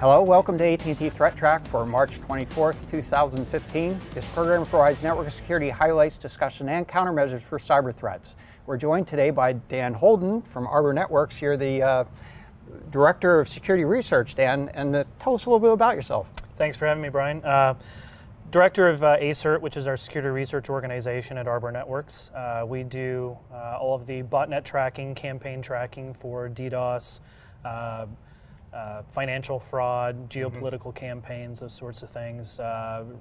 Hello, welcome to AT&T ThreatTraq for March 24th, 2015. This program provides network security highlights, discussion, and countermeasures for cyber threats. We're joined today by Dan Holden from Arbor Networks. You're the Director of Security Research, Dan, and tell us a little bit about yourself. Thanks for having me, Brian. Director of ACERT, which is our security research organization at Arbor Networks. We do all of the botnet tracking, campaign tracking for DDoS, financial fraud, geopolitical campaigns, those sorts of things,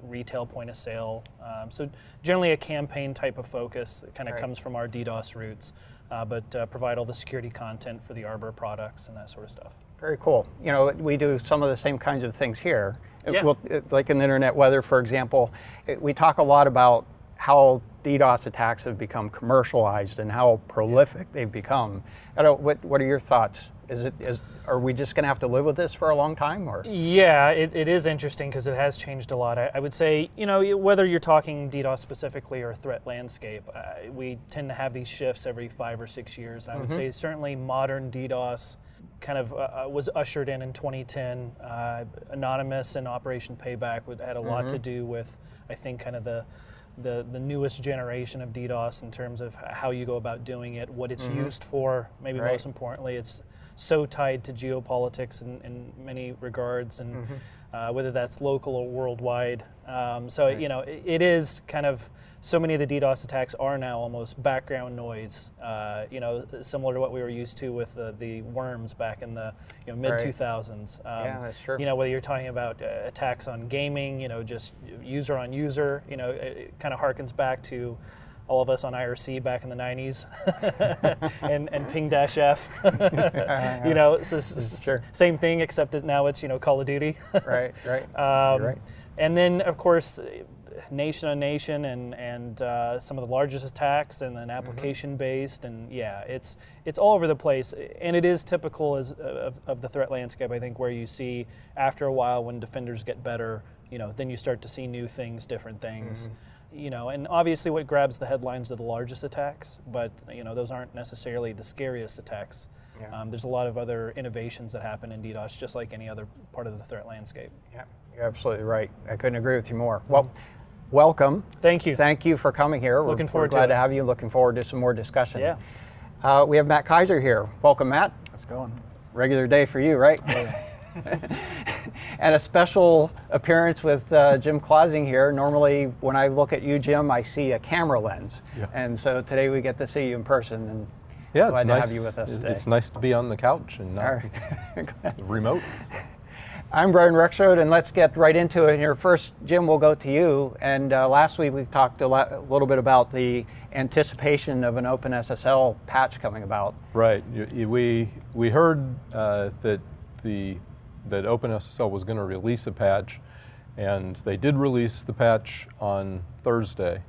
retail point of sale. So generally a campaign type of focus that kind of comes from our DDoS roots, but provide all the security content for the Arbor products and that sort of stuff. Very cool. You know, we do some of the same kinds of things here. Yeah. Like in internet weather, for example, we talk a lot about how DDoS attacks have become commercialized and how prolific they've become. What are your thoughts? Are we just going to have to live with this for a long time? Or? Yeah, it is interesting because it has changed a lot. I would say, you know, whether you're talking DDoS specifically or threat landscape, we tend to have these shifts every 5 or 6 years. And I would say certainly modern DDoS kind of was ushered in 2010. Anonymous and Operation Payback had a lot to do with, I think, kind of the newest generation of DDoS in terms of how you go about doing it, what it's used for, maybe most importantly, it's so tied to geopolitics in many regards, and whether that's local or worldwide. So, you know, it is kind of, so many of the DDoS attacks are now almost background noise, you know, similar to what we were used to with the worms back in the mid-2000s. Yeah, that's true. You know, whether you're talking about attacks on gaming, you know, just user on user, you know, it kind of harkens back to all of us on IRC back in the 90s and ping-f. You know, same thing, except that now it's, you know, Call of Duty. Right. You're right. And then, of course, nation on nation and some of the largest attacks, and then application-based, and yeah, it's all over the place. And it is typical of the threat landscape, I think, where you see after a while when defenders get better, you know, then you start to see new things, different things. You know, and obviously what grabs the headlines are the largest attacks, but you know, those aren't necessarily the scariest attacks. Yeah. There's a lot of other innovations that happen in DDoS, just like any other part of the threat landscape. Yeah, you're absolutely right. I couldn't agree with you more. Well, welcome. Thank you. Thank you for coming here. Looking forward to it. We're glad to have you. Looking forward to some more discussion. Yeah. We have Matt Kaiser here. Welcome, Matt. How's it going? Regular day for you, right? Yeah. And a special appearance with Jim Clausing here. Normally, when I look at you, Jim, I see a camera lens. Yeah. And so today we get to see you in person, and glad to have you with us today. It's nice to be on the couch and not remote. I'm Brian Rexroad, and let's get right into it here. First, Jim, we'll go to you. And last week we talked a little bit about the anticipation of an OpenSSL patch coming about. Right. We heard that OpenSSL was going to release a patch, and they did release the patch on Thursday.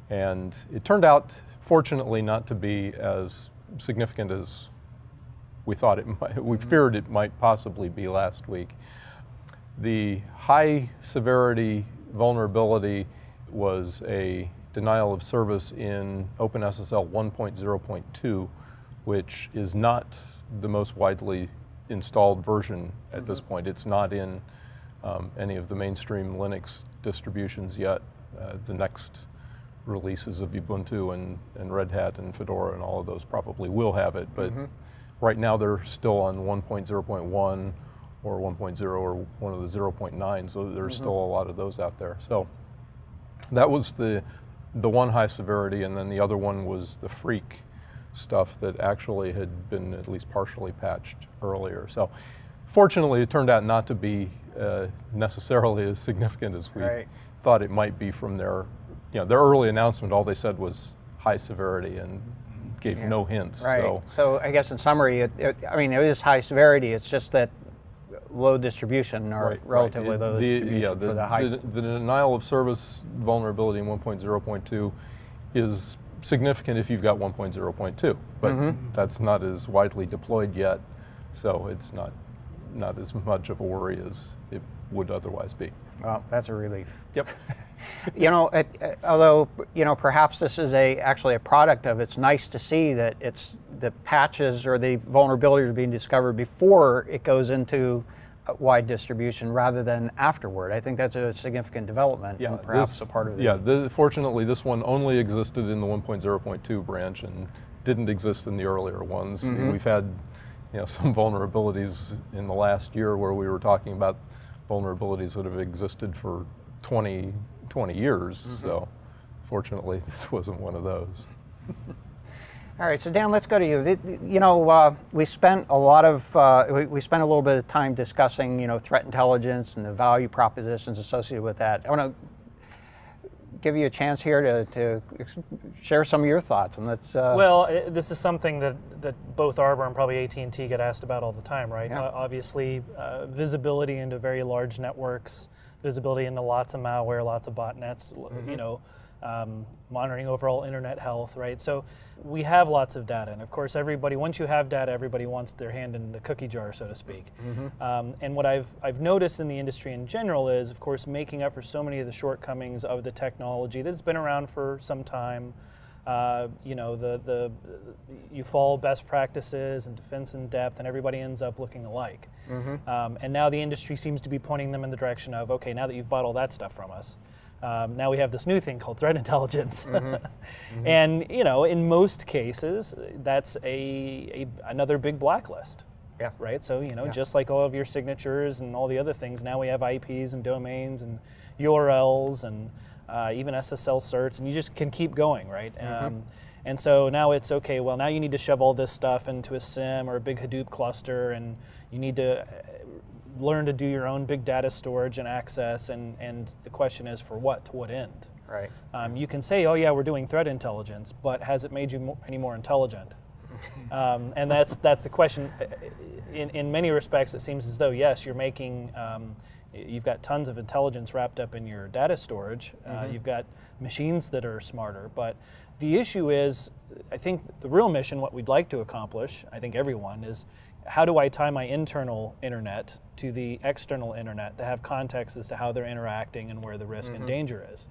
And it turned out, fortunately, not to be as significant as we thought it might. We feared it might possibly be last week. The high severity vulnerability was a denial of service in OpenSSL 1.0.2, which is not the most widely installed version at this point. It's not in any of the mainstream Linux distributions yet. The next releases of Ubuntu and Red Hat and Fedora and all of those probably will have it, but right now they're still on 1.0.1 or 1.0 or one of the 0.9, so there's still a lot of those out there. So that was the one high severity, and then the other one was the freak stuff that actually had been at least partially patched earlier. So fortunately it turned out not to be necessarily as significant as we thought it might be from their early announcement. All they said was high severity and gave no hints. Right. So I guess in summary, I mean, it is high severity, it's just that low distribution, or relatively low distribution for the high. The denial of service vulnerability in 1.0.2 is significant if you've got 1.0.2, but that's not as widely deployed yet, so it's not as much of a worry as it would otherwise be. Well, that's a relief. Yep. You know, although, you know, perhaps this is actually a product of, it's nice to see that the patches or the vulnerabilities are being discovered before it goes into wide distribution rather than afterward. I think that's a significant development, and perhaps a part of it. Yeah, fortunately this one only existed in the 1.0.2 branch and didn't exist in the earlier ones. We've had some vulnerabilities in the last year where we were talking about vulnerabilities that have existed for 20 years, so fortunately this wasn't one of those. All right, so Dan, let's go to you. We spent a lot of we spent a little bit of time discussing threat intelligence and the value propositions associated with that. I want to give you a chance here to share some of your thoughts, and let's. Well, this is something that both Arbor and probably AT&T get asked about all the time, right? Yeah. Obviously, visibility into very large networks, visibility into lots of malware, lots of botnets, monitoring overall internet health, right? So we have lots of data, and of course once you have data, everybody wants their hand in the cookie jar, so to speak. And what I've noticed in the industry in general is, of course, making up for so many of the shortcomings of the technology that's been around for some time. You follow best practices and defense in depth, and everybody ends up looking alike. And now the industry seems to be pointing them in the direction of, okay, now that you've bought all that stuff from us, now we have this new thing called threat intelligence. And in most cases, that's another big blacklist. Yeah. Right. So just like all of your signatures and all the other things, now we have IPs and domains and URLs and even SSL certs, and you just can keep going, right? And so now it's okay. Well, now you need to shove all this stuff into a SIM or a big Hadoop cluster, and you need to learn to do your own big data storage and access, and the question is, for what? To what end? Right. You can say, oh yeah, we're doing threat intelligence, but has it made you any more intelligent? And that's the question. In many respects, it seems as though, yes, you're making, you've got tons of intelligence wrapped up in your data storage. You've got machines that are smarter, but the issue is, I think the real mission, what we'd like to accomplish, I think everyone, is how do I tie my internal internet to the external internet to have context as to how they're interacting and where the risk and danger is.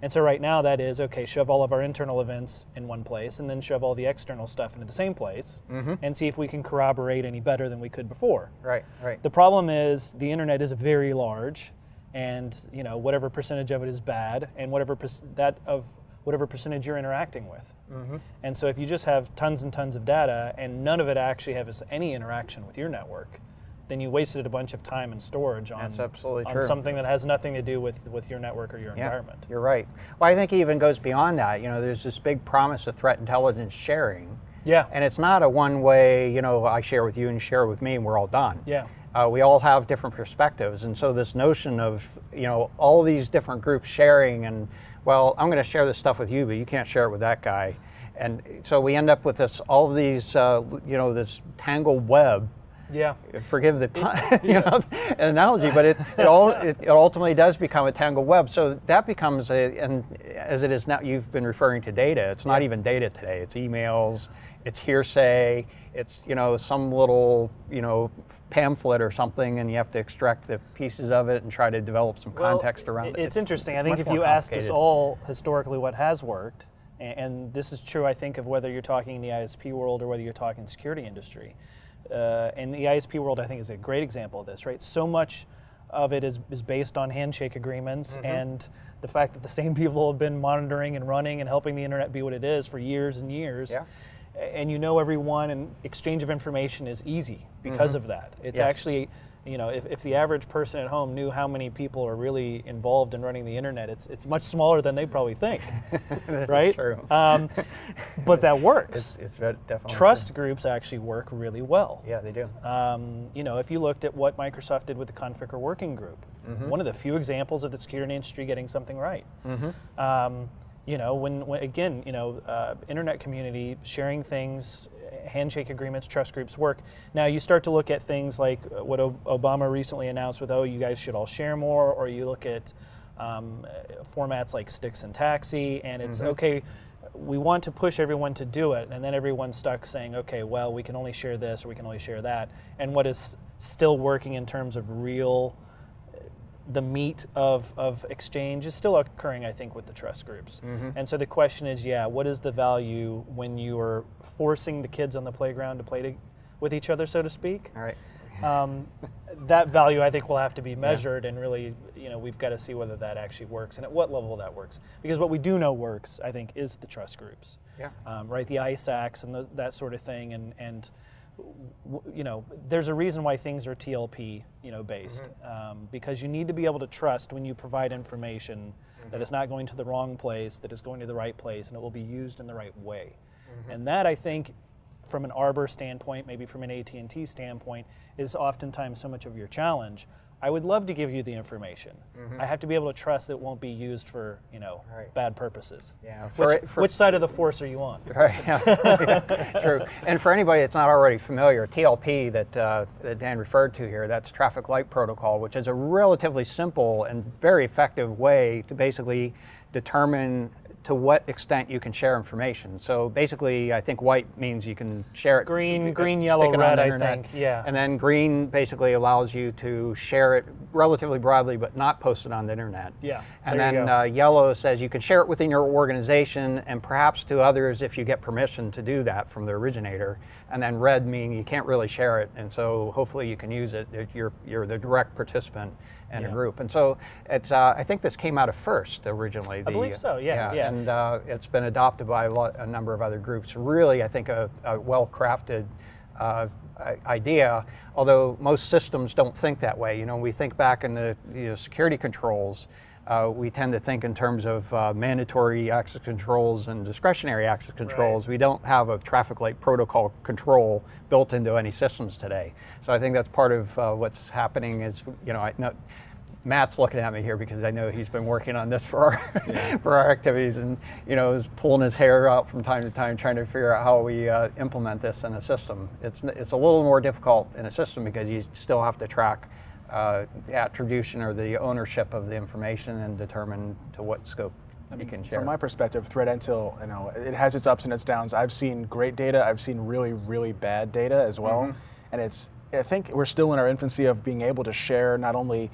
And so right now that is, okay, shove all of our internal events in one place and then shove all the external stuff into the same place and see if we can corroborate any better than we could before. Right. The problem is the internet is very large, and whatever percentage of it is bad, and whatever percentage you're interacting with. And so if you just have tons and tons of data and none of it actually has any interaction with your network, then you wasted a bunch of time and storage on something that has nothing to do with your network or your environment. You're right. Well, I think it even goes beyond that. There's this big promise of threat intelligence sharing. Yeah. And it's not a one-way, I share with you and you share with me and we're all done. Yeah. We all have different perspectives, and so this notion of all these different groups sharing, and well, I'm going to share this stuff with you, but you can't share it with that guy, and so we end up with all of these this tangled web. Yeah. Forgive the analogy, but it ultimately does become a tangled web. So that becomes and as it is now, you've been referring to data. It's not even data today. It's emails. It's hearsay. It's some little pamphlet or something, and you have to extract the pieces of it and try to develop some context around it. It's interesting. I think if you asked us all historically what has worked, and this is true, I think, of whether you're talking in the ISP world or whether you're talking security industry. And the ISP world, I think, is a great example of this, right? So much of it is based on handshake agreements and the fact that the same people have been monitoring and running and helping the internet be what it is for years and years. Yeah. And everyone, and exchange of information is easy because of that. It's actually, if the average person at home knew how many people are really involved in running the internet, it's much smaller than they probably think, right? True. But that works. It's definitely Trust groups actually work really well. Yeah, they do. If you looked at what Microsoft did with the Configure Working Group, one of the few examples of the security industry getting something right. When again, internet community sharing things, handshake agreements, trust groups work. Now you start to look at things like what Obama recently announced with, you guys should all share more, or you look at formats like Stix and Taxi, and it's okay, we want to push everyone to do it, and then everyone's stuck saying, okay, well, we can only share this or we can only share that. And what is still working in terms of the meat of exchange is still occurring, I think, with the trust groups. And so the question is, what is the value when you are forcing the kids on the playground to play with each other, so to speak? All right. that value I think will have to be measured, and really, we've got to see whether that actually works and at what level that works. Because what we do know works, I think, is the trust groups, right? The ISACs and that sort of thing, and there's a reason why things are TLP, based, because you need to be able to trust when you provide information that it's not going to the wrong place, that it's going to the right place, and it will be used in the right way. And that, I think, from an Arbor standpoint, maybe from an AT&T standpoint, is oftentimes so much of your challenge. I would love to give you the information. I have to be able to trust that it won't be used for, bad purposes. Yeah. Which side of the force are you on? Right. Yeah. True. And for anybody that's not already familiar, TLP that Dan referred to here, that's Traffic Light Protocol, which is a relatively simple and very effective way to basically determine to what extent you can share information. So basically, I think white means you can share it. Green, yellow, red, I think, yeah. And then green basically allows you to share it relatively broadly, but not post it on the internet. Yeah. And then yellow says you can share it within your organization and perhaps to others if you get permission to do that from the originator. And then red meaning you can't really share it, and so hopefully you can use it if you're the direct participant in a group. And so it's I think this came out of FIRST originally. I believe so. Yeah. And it's been adopted by a number of other groups. Really, I think a well-crafted idea, although most systems don't think that way. We think back in the security controls, we tend to think in terms of mandatory access controls and discretionary access controls. Right. We don't have a traffic light protocol control built into any systems today. So I think that's part of what's happening is, I know Matt's looking at me here because I know he's been working on this for our, for our activities, and is pulling his hair out from time to time trying to figure out how we implement this in a system. It's a little more difficult in a system because you still have to track the attribution or the ownership of the information and determine to what scope you can share. From my perspective, ThreatIntel, it has its ups and its downs. I've seen great data. I've seen really, really bad data as well. And I think we're still in our infancy of being able to share not only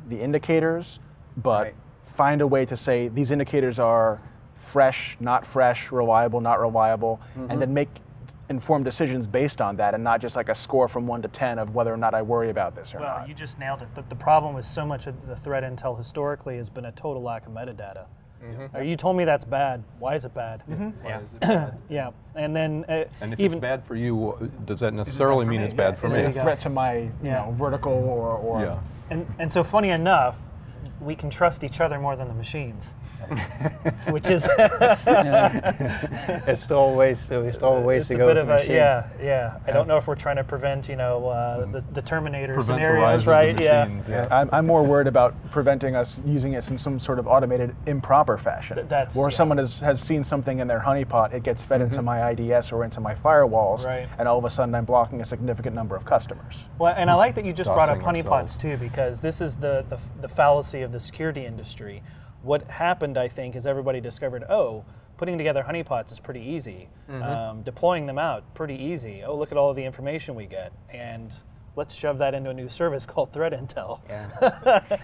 the indicators, but find a way to say these indicators are fresh, not fresh, reliable, not reliable, and then make informed decisions based on that, and not just like a score from 1 to 10 of whether or not I worry about this or not. Well, you just nailed it. The problem with so much of the threat intel historically has been a total lack of metadata. You told me that's bad. Why is it bad? Why is it bad? Yeah, and then and if it's bad for you, does that necessarily mean it's bad for me? Is it a threat to my vertical or And so funny enough, we can trust each other more than the machines. Which is it's still a ways to go with the machines. I don't know if we're trying to prevent the Terminator scenarios, the right? Machines, I'm more worried about preventing us using it in some sort of automated improper fashion. Or someone has seen something in their honeypot, it gets fed into my IDS or into my firewalls, and all of a sudden I'm blocking a significant number of customers. Well, and I like that you just brought up honeypots too, because this is the fallacy of the security industry. What happened, I think, is everybody discovered, putting together honeypots is pretty easy. Deploying them out, pretty easy. Oh, look at all of the information we get. And let's shove that into a new service called ThreatIntel.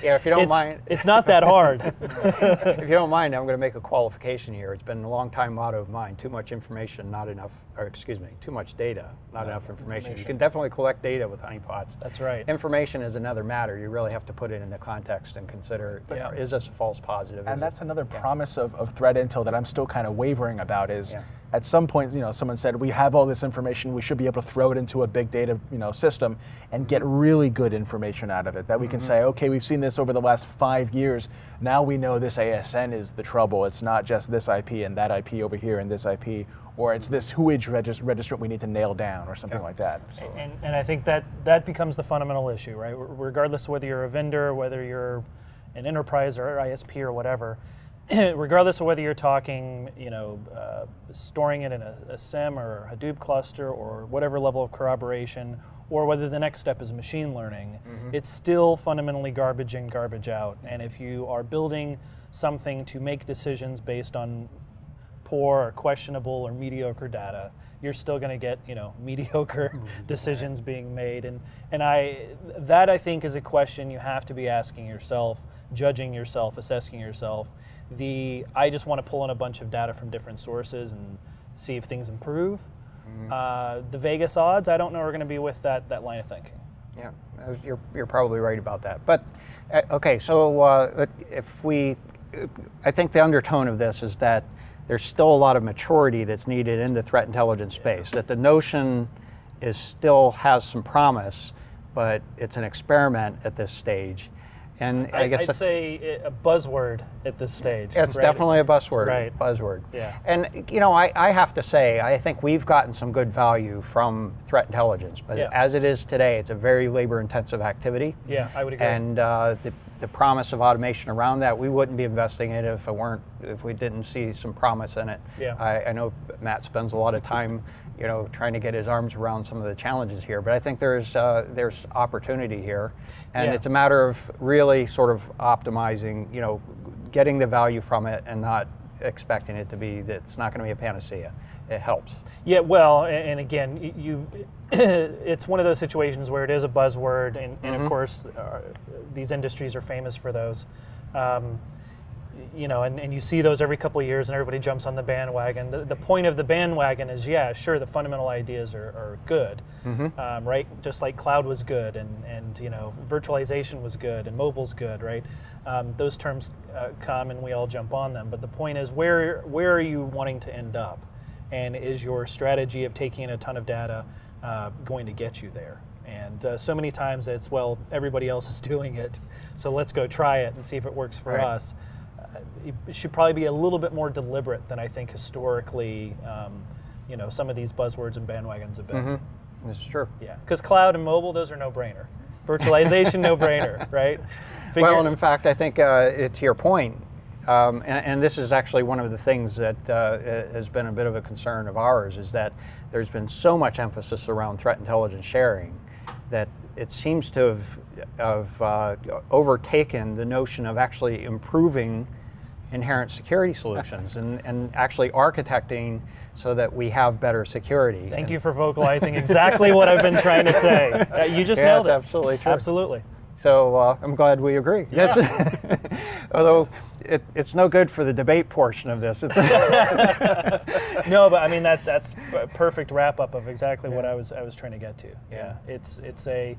If you don't mind. It's not that hard. If you don't mind, I'm going to make a qualification here. It's been a long time motto of mine, too much information, not enough, or excuse me, too much data, not enough information. You can definitely collect data with honeypots. That's right. Information is another matter. You really have to put it into context and consider, is this a false positive? And that's another promise of ThreatIntel that I'm still kind of wavering about is, at some point, someone said, we have all this information, we should be able to throw it into a big data system and get really good information out of it. That we can say, okay, we've seen this over the last 5 years, now we know this ASN is the trouble. It's not just this IP and that IP over here and this IP, or it's this whoage registrant we need to nail down or something like that. So. And I think that becomes the fundamental issue, right? Regardless of whether you're a vendor, whether you're an enterprise or ISP or whatever, regardless of whether you're talking, storing it in a SIEM or a Hadoop cluster or whatever level of corroboration, or whether the next step is machine learning, it's still fundamentally garbage in, garbage out. And if you are building something to make decisions based on poor or questionable or mediocre data, you're still going to get mediocre decisions being made. And that I think is a question you have to be asking yourself, judging yourself, assessing yourself. I just want to pull in a bunch of data from different sources and see if things improve. The Vegas odds, I don't know, are going to be with that line of thinking. Yeah, you're probably right about that. But okay, so I think the undertone of this is that there's still a lot of maturity that's needed in the threat intelligence space. That the notion still has some promise, but it's an experiment at this stage. And I guess I'd say a buzzword at this stage. It's right? definitely a buzzword. Right. Buzzword. Yeah. And I have to say, I think we've gotten some good value from threat intelligence, but as it is today, it's a very labor-intensive activity. Yeah, I would agree. And the promise of automation around that, we wouldn't be investing in it if we didn't see some promise in it. Yeah. I know Matt spends a lot of time, trying to get his arms around some of the challenges here, but I think there's opportunity here, and it's a matter of really sort of optimizing, getting the value from it and not expecting it to be that it's not going to be a panacea. It helps. Yeah, well, and again, it's one of those situations where it is a buzzword, and of course, these industries are famous for those. And you see those every couple of years, and everybody jumps on the bandwagon. The point of the bandwagon is, sure, the fundamental ideas are good, right? Just like cloud was good, and virtualization was good, and mobile's good, right? Those terms come, and we all jump on them. But the point is, where are you wanting to end up? And is your strategy of taking a ton of data going to get you there? And so many times it's, well, everybody else is doing it, so let's go try it and see if it works for us. It should probably be a little bit more deliberate than I think historically, some of these buzzwords and bandwagons have been. This is true. Yeah, because cloud and mobile, those are no-brainer. Virtualization, no-brainer, right? Well, and in fact, I think to your point, and this is actually one of the things that has been a bit of a concern of ours, is that there's been so much emphasis around threat intelligence sharing that it seems to have overtaken the notion of actually improving inherent security solutions and actually architecting so that we have better security. Thank you for vocalizing exactly what I've been trying to say. You just nailed it. That's absolutely true. Absolutely. So I'm glad we agree. Yeah. Although it's no good for the debate portion of this. No, but I mean that's a perfect wrap up of exactly what I was trying to get to. Yeah, it's a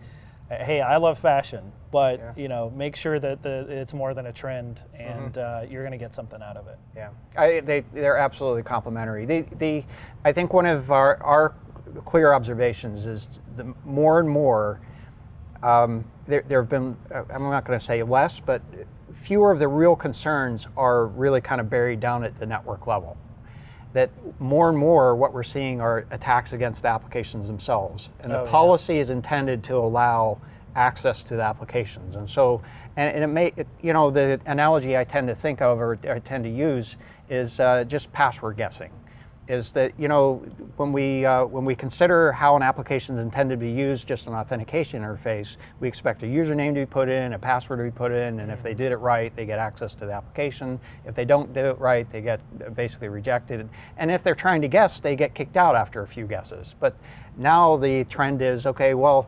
hey, I love fashion, but make sure that it's more than a trend, and you're going to get something out of it. Yeah, they're absolutely complementary. I think one of our clear observations is the more and more there have been, I'm not going to say less, but fewer of the real concerns are really kind of buried down at the network level. That more and more what we're seeing are attacks against the applications themselves. And the policy is intended to allow access to the applications. And so, the analogy I tend to think of or I tend to use is just password guessing. Is that, when we consider how an application is intended to be used, just an authentication interface, we expect a username to be put in, a password to be put in, and if they did it right, they get access to the application. If they don't do it right, they get basically rejected. And if they're trying to guess, they get kicked out after a few guesses. But now the trend is, okay, well,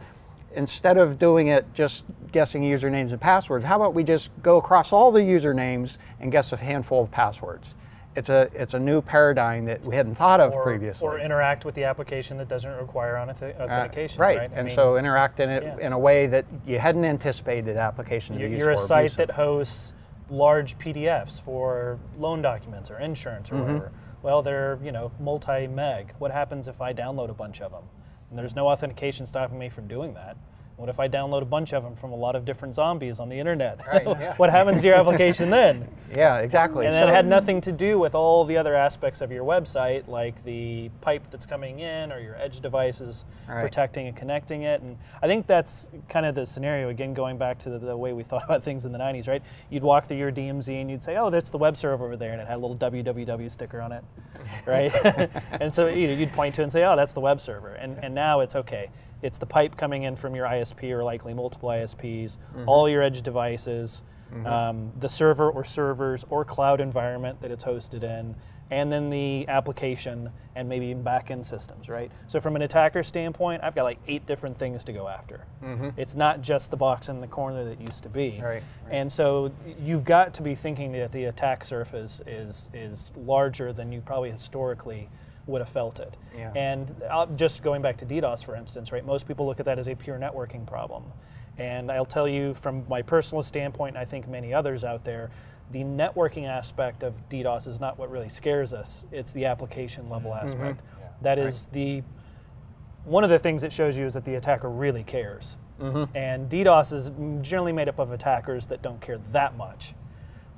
instead of doing it just guessing usernames and passwords, how about we just go across all the usernames and guess a handful of passwords? It's a new paradigm that we hadn't thought of previously. Or interact with the application that doesn't require authentication. Right, and so interact in it in a way that you hadn't anticipated the application to be used for. You're a site that hosts large PDFs for loan documents or insurance or whatever. Well, they're multi-meg. What happens if I download a bunch of them? And there's no authentication stopping me from doing that. What if I download a bunch of them from a lot of different zombies on the internet? Right, What happens to your application then? Yeah, exactly. And that had nothing to do with all the other aspects of your website, like the pipe that's coming in or your edge devices protecting and connecting it. And I think that's kind of the scenario, again, going back to the way we thought about things in the 90s, right? You'd walk through your DMZ and you'd say, oh, that's the web server over there, and it had a little www sticker on it, right? And so you'd point to it and say, oh, that's the web server. And now it's okay. It's the pipe coming in from your ISP or likely multiple ISPs, all your edge devices, the server or servers or cloud environment that it's hosted in, and then the application and maybe even back-end systems, right? So from an attacker standpoint, I've got like 8 different things to go after. It's not just the box in the corner that used to be. Right. And so you've got to be thinking that the attack surface is larger than you probably historically would have felt it. Yeah. And just going back to DDoS, for instance, right? Most people look at that as a pure networking problem. And I'll tell you from my personal standpoint, and I think many others out there, the networking aspect of DDoS is not what really scares us. It's the application level aspect. Yeah. That is one of the things it shows you is that the attacker really cares. And DDoS is generally made up of attackers that don't care that much.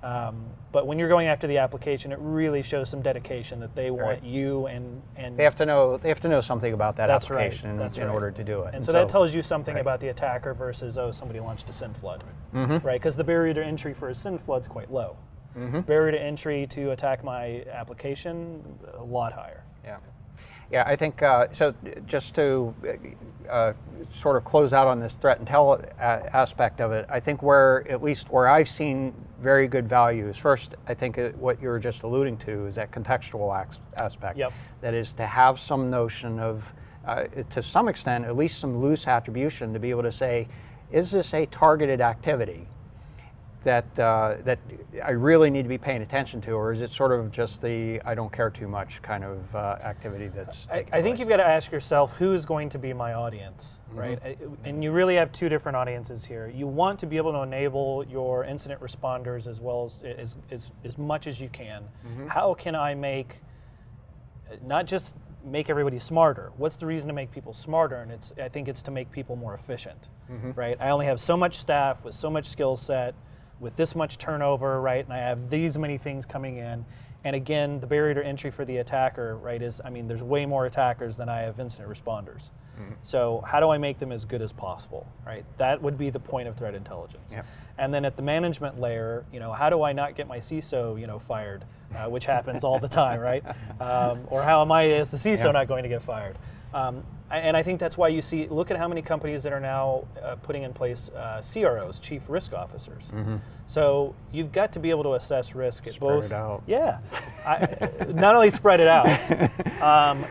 But when you're going after the application, it really shows some dedication that they want you and they have to know something about that application right. in order to do it. And so that tells you something about the attacker versus, oh, somebody launched a SYN flood, right? Because the barrier to entry for a SYN flood is quite low. Barrier to entry to attack my application, a lot higher. Yeah. Yeah, I think, so just to sort of close out on this threat intel aspect of it, I think at least where I've seen very good value is first, I think what you were just alluding to is that contextual aspect. Yep. That is to have some notion of, to some extent, at least some loose attribution to be able to say, is this a targeted activity that I really need to be paying attention to, or is it sort of just the I don't care too much kind of activity that's taking I think place? you've got to ask yourself, who is going to be my audience, right? And you really have two different audiences here. You want to be able to enable your incident responders as well as much as you can. How can I not just make everybody smarter? What's the reason to make people smarter? And I think it's to make people more efficient, right? I only have so much staff with so much skill set, with this much turnover, right? And I have these many things coming in. And again, the barrier to entry for the attacker, right, is, I mean, there's way more attackers than I have incident responders. So how do I make them as good as possible, right? That would be the point of threat intelligence. Yep. And then at the management layer, how do I not get my CISO, fired, which happens all the time, right? Or how am I, as the CISO, not going to get fired? And I think that's why you see, look at how many companies that are now putting in place CROs, Chief Risk Officers. So you've got to be able to assess risk at both. Spread it out. Yeah. Not only spread it out,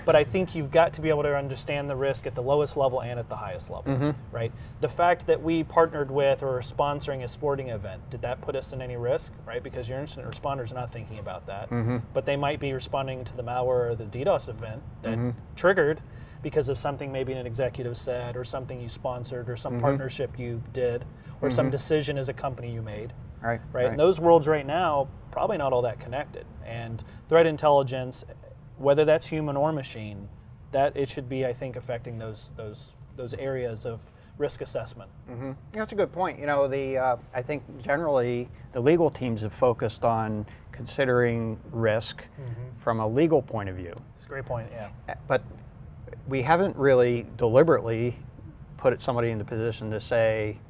but I think you've got to be able to understand the risk at the lowest level and at the highest level, right? The fact that we partnered with or are sponsoring a sporting event, did that put us in any risk, right? Because your incident responders are not thinking about that, but they might be responding to the malware or the DDoS event that triggered because of something maybe an executive said or something you sponsored or some partnership you did or some decision as a company you made. Right. And those worlds right now, probably not all that connected. And threat intelligence, whether that's human or machine, that it should be, I think, affecting those areas of risk assessment. That's a good point. I think generally the legal teams have focused on considering risk from a legal point of view. That's a great point, yeah. But we haven't really deliberately put somebody in the position to say,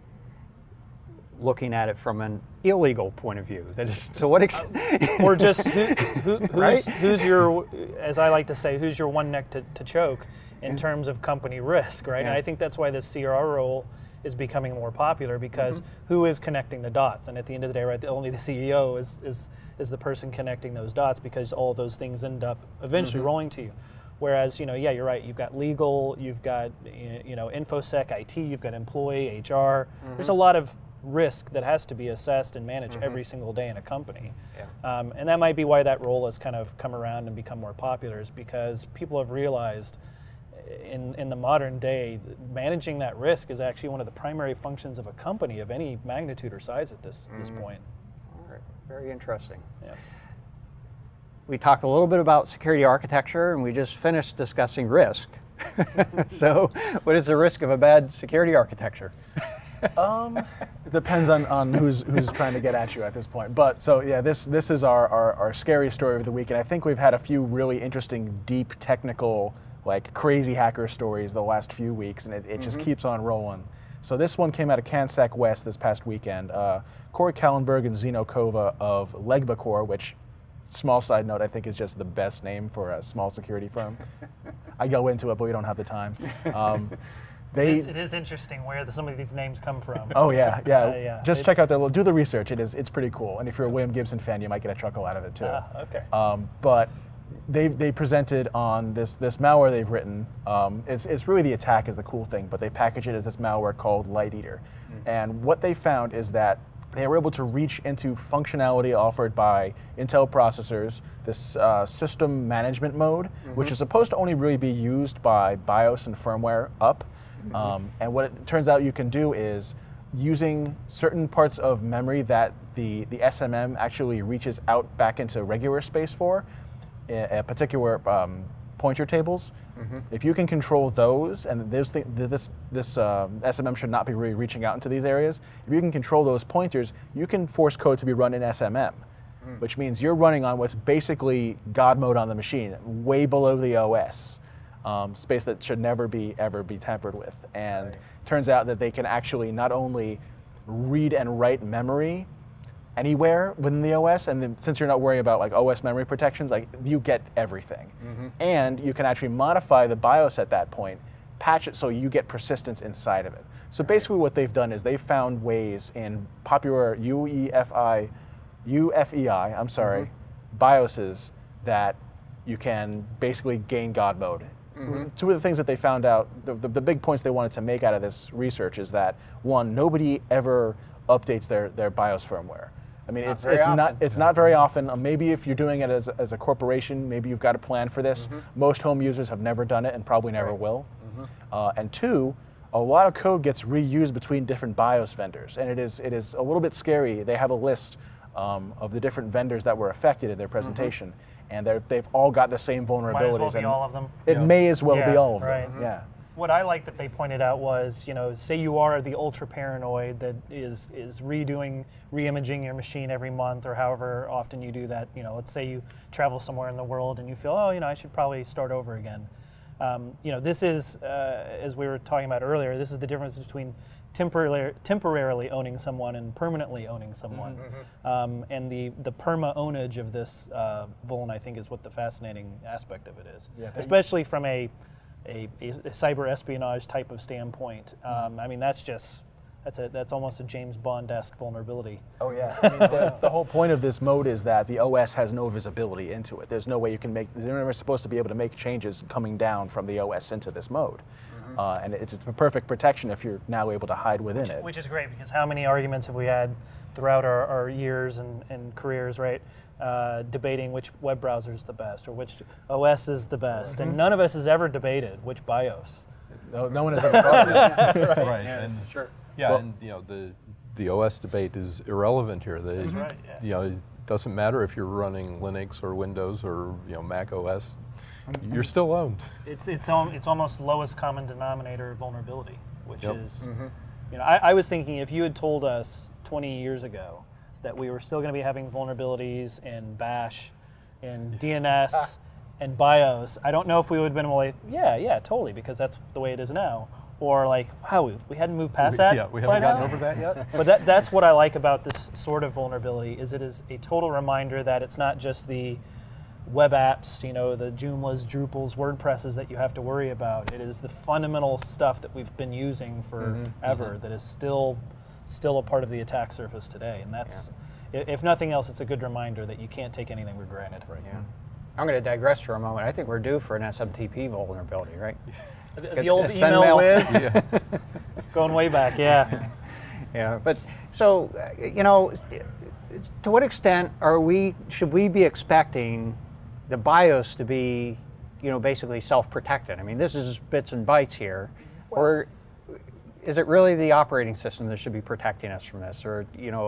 looking at it from an illegal point of view. That is, to what extent? Or just who's your, as I like to say, who's your one neck to choke in terms of company risk, right? And I think that's why this CRO role is becoming more popular, because who is connecting the dots? And at the end of the day, right, only the CEO is the person connecting those dots, because all those things end up eventually rolling to you. Whereas, yeah, you're right. You've got legal, you've got, InfoSec, IT, you've got employee, HR. There's a lot of risk that has to be assessed and managed every single day in a company. And that might be why that role has kind of come around and become more popular, is because people have realized in the modern day, managing that risk is actually one of the primary functions of a company of any magnitude or size at this point. All right, very interesting. Yeah. We talked a little bit about security architecture, and we just finished discussing risk. So, what is the risk of a bad security architecture? It depends on who's trying to get at you at this point. But so yeah, this is our scary story of the week, and I think we've had a few really interesting, deep, technical, like crazy hacker stories the last few weeks, and it just keeps on rolling. So this one came out of CanSec West this past weekend. Corey Kallenberg and Zeno Kova of Legbacore, which, small side note, I think is just the best name for a small security firm. I go into it, but we don't have the time. It is interesting where some of these names come from. Oh yeah. Just check out do the research. It's pretty cool. And if you're a William Gibson fan, you might get a chuckle out of it too. Okay. But they presented on this malware they've written. It's really the attack is the cool thing, but they package it as this malware called LightEater. And what they found is that they were able to reach into functionality offered by Intel processors, this system management mode, which is supposed to only really be used by BIOS and firmware up. And what it turns out you can do is using certain parts of memory that the SMM actually reaches out back into regular space for, a particular pointer tables. If you can control those, and this SMM should not be really reaching out into these areas, if you can control those pointers, you can force code to be run in SMM, which means you're running on what's basically God mode on the machine, way below the OS, space that should never ever be tampered with. And turns out that they can actually not only read and write memory anywhere within the OS, and then since you're not worrying about like OS memory protections, like you get everything. And you can actually modify the BIOS at that point, patch it so you get persistence inside of it. So basically what they've done is they've found ways in popular UEFI, I'm sorry, BIOSes that you can basically gain God mode. Two of the things that they found out, the big points they wanted to make out of this research is that, one, nobody ever updates their BIOS firmware. I mean, it's not very often. Maybe if you're doing it as a corporation, maybe you've got a plan for this. Most home users have never done it and probably never will. And two, a lot of code gets reused between different BIOS vendors, and it is a little bit scary. They have a list of the different vendors that were affected in their presentation, and they've all got the same vulnerabilities. Might as well be all of them. It may as well be all of them. Yeah. What I like that they pointed out was, say you are the ultra paranoid that is re-imaging your machine every month or however often you do that. Let's say you travel somewhere in the world and you feel, I should probably start over again. This is, as we were talking about earlier, this is the difference between temporarily owning someone and permanently owning someone. And the perma-ownage of this vuln, I think, is what the fascinating aspect of it is, especially from a cyber espionage type of standpoint. I mean, that's almost a James Bond-esque vulnerability. Oh yeah, I mean, the whole point of this mode is that the OS has no visibility into it. There's no way you can you're never supposed to be able to make changes coming down from the OS into this mode. And it's a perfect protection if you're now able to hide within it. Which is great, because how many arguments have we had throughout our years and careers, right? Debating which web browser is the best or which OS is the best, and none of us has ever debated which BIOS. No one has ever thought of that. Right. Yeah, and, sure. Yeah, Well, and the OS debate is irrelevant here. That's right. Yeah. It doesn't matter if you're running Linux or Windows or Mac OS. You're still owned. It's almost lowest common denominator vulnerability, which is, I was thinking if you had told us 20 years ago that we were still going to be having vulnerabilities in Bash, in DNS, and BIOS, I don't know if we would have been like, yeah, totally, because that's the way it is now. Or like, wow, we hadn't moved past that. Yeah, we haven't gotten over that yet. But that's what I like about this sort of vulnerability, is it is a total reminder that it's not just the web apps, the Joomlas, Drupals, WordPresses that you have to worry about. It is the fundamental stuff that we've been using forever that is still a part of the attack surface today. And that's, if nothing else, it's a good reminder that you can't take anything for granted. Right. Yeah. I'm going to digress for a moment. I think we're due for an SMTP vulnerability, right? The old email whiz, going way back, Yeah, but so, to what extent should we be expecting the BIOS to be, basically self-protected? I mean, this is bits and bytes here, or is it really the operating system that should be protecting us from this, or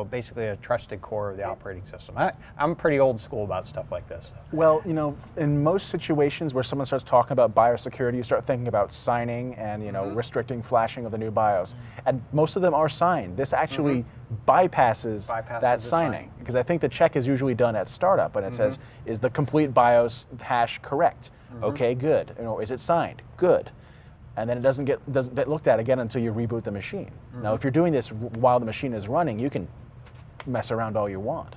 basically a trusted core of the operating system? I'm pretty old school about stuff like this. Well, in most situations where someone starts talking about BIOS security, you start thinking about signing and restricting flashing of the new BIOS, and most of them are signed. This actually bypasses that signing, because I think the check is usually done at startup, and it says, is the complete BIOS hash correct? Okay, good. Is it signed? Good. And then it doesn't get looked at again until you reboot the machine. Now, if you're doing this while the machine is running, you can mess around all you want.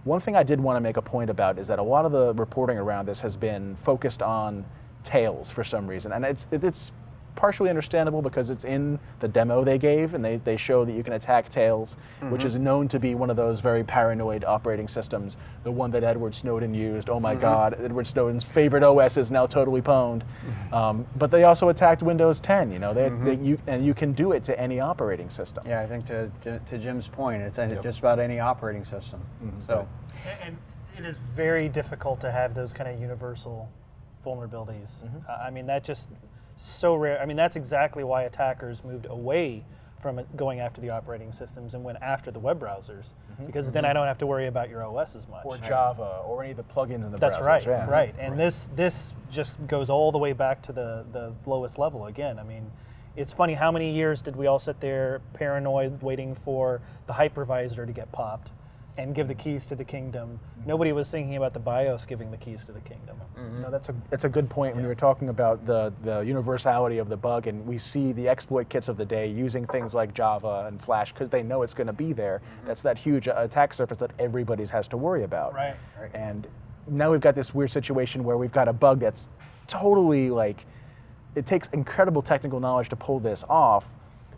One thing I did want to make a point about is that a lot of the reporting around this has been focused on tails for some reason, and it's partially understandable because it's in the demo they gave, and they show that you can attack Tails, which is known to be one of those very paranoid operating systems, the one that Edward Snowden used. Oh my God, Edward Snowden's favorite OS is now totally pwned. But they also attacked Windows 10, you know, and you can do it to any operating system. Yeah, I think to Jim's point, it's just about any operating system. So, and it is very difficult to have those kind of universal vulnerabilities. I mean, that just so rare. I mean, that's exactly why attackers moved away from going after the operating systems and went after the web browsers, because then I don't have to worry about your OS as much. Or Java, or any of the plugins in the browsers. That's right, right. And this just goes all the way back to the lowest level again. I mean, it's funny, how many years did we all sit there paranoid waiting for the hypervisor to get popped and give the keys to the kingdom? Nobody was thinking about the BIOS giving the keys to the kingdom. No, that's a good point when you were talking about the universality of the bug, and we see the exploit kits of the day using things like Java and Flash because they know it's going to be there. That's that huge attack surface that everybody has to worry about. Right. And now we've got this weird situation where we've got a bug that's totally like, it takes incredible technical knowledge to pull this off,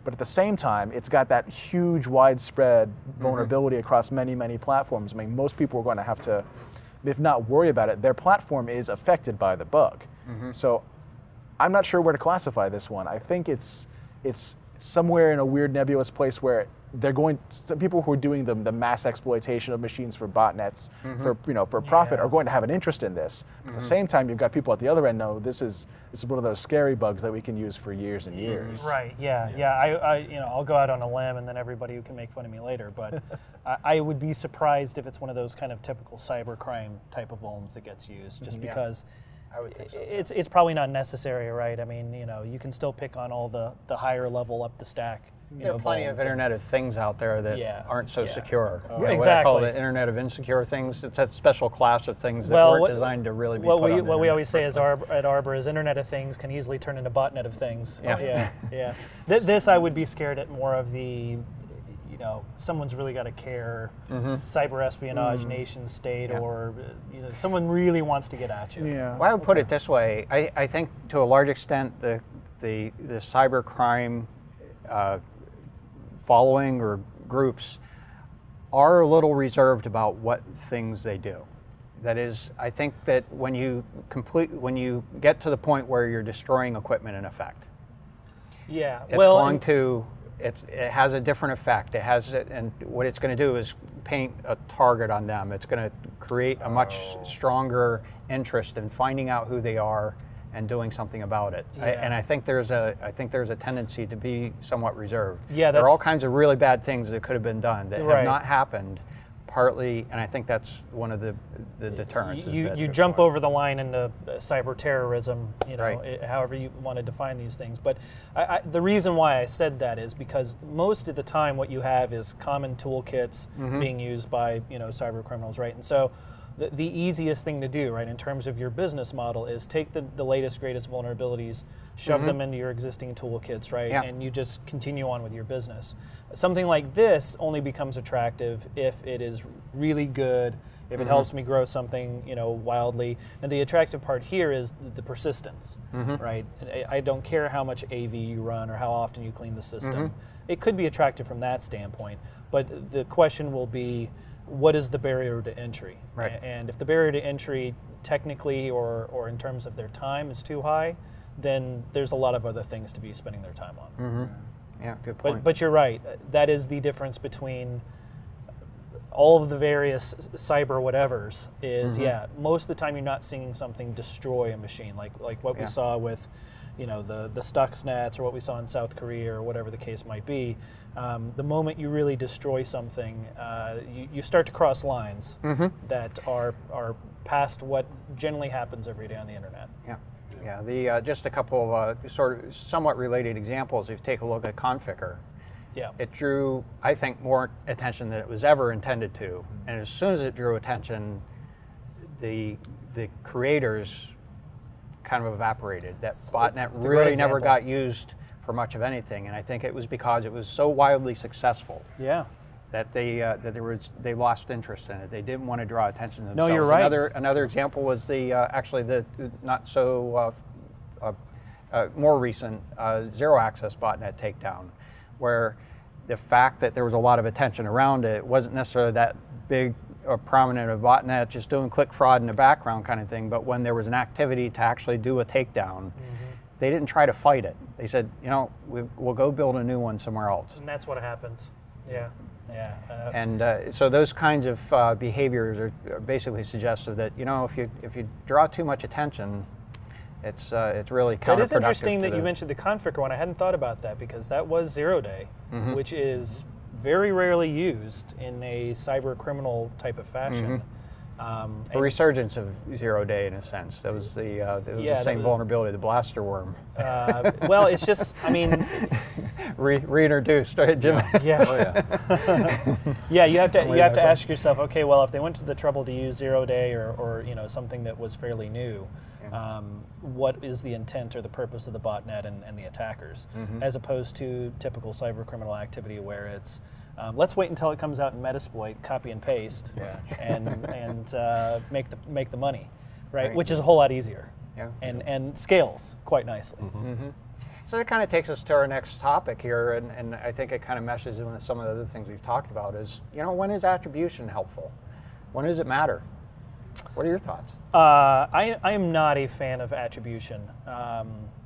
but at the same time, it's got that huge, widespread vulnerability across many, many platforms. I mean, most people are going to have to, if not worry about it, their platform is affected by the bug. So I'm not sure where to classify this one. I think it's somewhere in a weird nebulous place where some people who are doing the mass exploitation of machines for botnets for profit are going to have an interest in this. At the same time, you've got people at the other end know this is one of those scary bugs that we can use for years and years. Right. Yeah. I'll go out on a limb, and then everybody can make fun of me later. But I would be surprised if it's one of those kind of typical cybercrime type of vulns that gets used, just because. I would think so. It's probably not necessary, right? I mean, you can still pick on all the higher level up the stack. There are plenty of Internet of Things out there that aren't so secure. Exactly. What I call the Internet of Insecure Things. It's a special class of things that weren't designed to really be put on the What we always say at Arbor is Internet of Things can easily turn into botnet of things. Yeah. Yeah. This I would be scared at more of the, someone's really got to care, cyber espionage, nation state, or someone really wants to get at you. Yeah. Well, I would put it this way. I think to a large extent the cyber crime following or groups are a little reserved about what things they do. That is, I think that when you get to the point where you're destroying equipment in effect, it has a different effect. And what it's going to do is paint a target on them. It's going to create a much stronger interest in finding out who they are and doing something about it. And I think there's a tendency to be somewhat reserved. Yeah, there are all kinds of really bad things that could have been done that have not happened. Partly, and I think that's one of the deterrents. You jump over the line into cyber terrorism, however you want to define these things. But the reason why I said that is because most of the time what you have is common toolkits being used by cyber criminals, right? And so the easiest thing to do, right, in terms of your business model is take the latest, greatest vulnerabilities, shove them into your existing toolkits, right, and you just continue on with your business. Something like this only becomes attractive if it is really good, if it helps me grow something, wildly. And the attractive part here is the persistence, right? I don't care how much AV you run or how often you clean the system. It could be attractive from that standpoint, but the question will be, what is the barrier to entry? Right. And if the barrier to entry technically or in terms of their time is too high, then there's a lot of other things to be spending their time on. Yeah, good point. But you're right. That is the difference between all of the various cyber whatevers is, most of the time you're not seeing something destroy a machine, like what we saw with the Stuxnets or what we saw in South Korea or whatever the case might be. The moment you really destroy something, you start to cross lines that are past what generally happens every day on the internet. Yeah. Just a couple of sort of somewhat related examples. If you take a look at Configure, it drew, I think, more attention than it was ever intended to. And as soon as it drew attention, the creators kind of evaporated. That botnet really never got used for much of anything, and I think it was because it was so wildly successful. That they lost interest in it. They didn't want to draw attention to themselves. No, you're right. Another example was the not so more recent zero access botnet takedown, where the fact that there was a lot of attention around it wasn't necessarily that big or prominent a botnet just doing click fraud in the background kind of thing, but when there was an activity to actually do a takedown, they didn't try to fight it. They said, you know, we'll go build a new one somewhere else. And that's what happens. Yeah. Yeah. And so those kinds of behaviors are basically suggestive that, you know, if you draw too much attention, it's really counterproductive. It is interesting that you mentioned the Configure one. I hadn't thought about that because that was 0-day, which is very rarely used in a cyber criminal type of fashion. A resurgence of 0-day in a sense. That was the same vulnerability, the blaster worm. Well, it's just, I mean, reintroduced, right, Jim? Yeah. Oh, yeah. Yeah, you have to ask yourself, okay, well, if they went to the trouble to use 0-day or you know, something that was fairly new, what is the intent or the purpose of the botnet and the attackers, as opposed to typical cyber criminal activity where it's let's wait until it comes out in Metasploit, copy and paste, and make the money, right? Which is a whole lot easier, and scales quite nicely. So that kind of takes us to our next topic here, and I think it kind of meshes in with some of the other things we've talked about. Is, you know, when is attribution helpful? When does it matter? What are your thoughts? I am not a fan of attribution,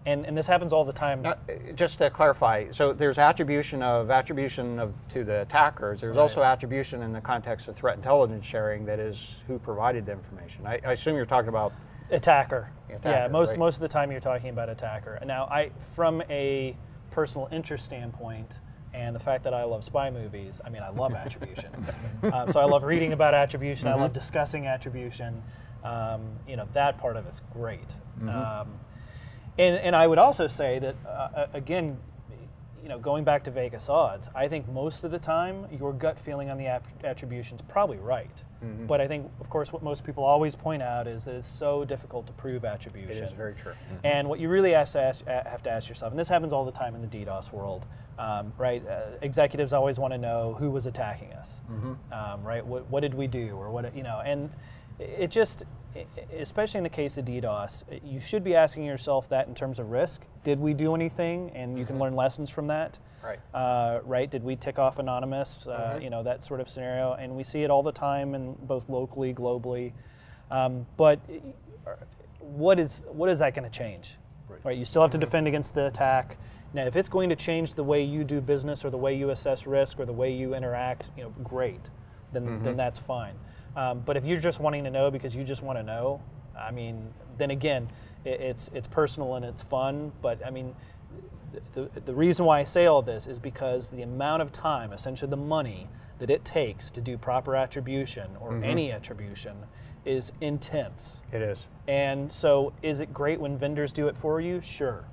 and this happens all the time. Now, just to clarify, so there's attribution to the attackers. There's also attribution in the context of threat intelligence sharing, that is who provided the information. I assume you're talking about attacker. Yeah, most right? of the time you're talking about attacker. Now, from a personal interest standpoint, and the fact that I love spy movies, I mean, I love attribution. So I love reading about attribution. I love discussing attribution. You know, that part of it's great. And I would also say that, again, you know, going back to Vegas odds, I think most of the time your gut feeling on the attribution is probably right. But I think, of course, what most people always point out is that it's so difficult to prove attribution. It is very true. And what you really have to ask yourself, and this happens all the time in the DDoS world, right? Executives always want to know who was attacking us, right? What did we do, or what, you know? And it just, especially in the case of DDoS, you should be asking yourself that in terms of risk. Did we do anything? And you can learn lessons from that. Right. Right. Did we tick off anonymous? You know, that sort of scenario. And we see it all the time, in both locally, globally. But what is that going to change? Right. You still have to defend against the attack. Now, if it's going to change the way you do business, or the way you assess risk, or the way you interact, you know, great. Then that's fine. But if you're just wanting to know because you just want to know, I mean, then again, it's personal and it's fun. But I mean, the reason why I say all this is because the amount of time, essentially the money that it takes to do proper attribution, or any attribution, is intense. It is. And so, is it great when vendors do it for you? Sure.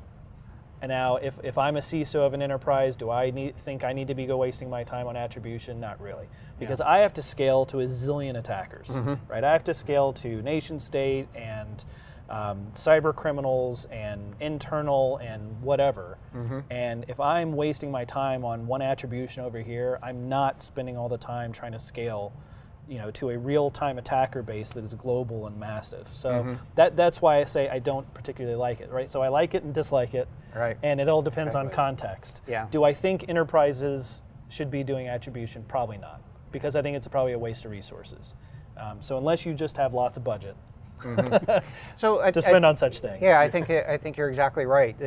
And now, if I'm a CISO of an enterprise, do I think I need to be wasting my time on attribution? Not really. Because I have to scale to a zillion attackers, right? I have to scale to nation state and cyber criminals and internal and whatever. And if I'm wasting my time on one attribution over here, I'm not spending all the time trying to scale, you know, to a real-time attacker base that is global and massive. So that's why I say I don't particularly like it, right? So I like it and dislike it, and it all depends on context. Do I think enterprises should be doing attribution? Probably not, because I think it's probably a waste of resources. So unless you just have lots of budget, so to spend on such things. Yeah, I think you're exactly right.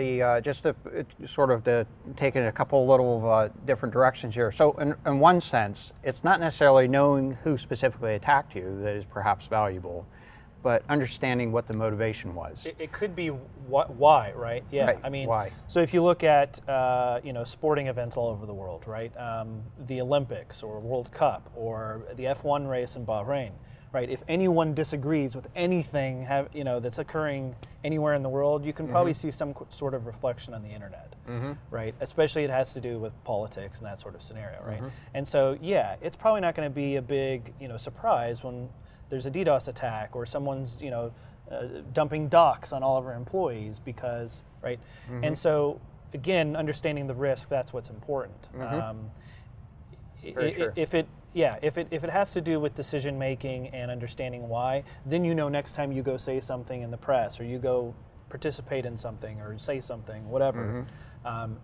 Just to take it a couple little different directions here. So in one sense, it's not necessarily knowing who specifically attacked you that is perhaps valuable, but understanding what the motivation was. It could be why, right? Yeah, right. I mean, why? So if you look at you know, sporting events all over the world, right? The Olympics or World Cup or the F1 race in Bahrain. Right. If anyone disagrees with anything, you know, that's occurring anywhere in the world, you can probably see some sort of reflection on the internet, right? Especially it has to do with politics and that sort of scenario, right? And so, yeah, it's probably not going to be a big, you know, surprise when there's a DDoS attack or someone's, you know, dumping docs on all of our employees because, right? And so, again, understanding the risk, that's what's important. Very sure. If it has to do with decision making and understanding why, then you know next time you go say something in the press or you go participate in something or say something, whatever,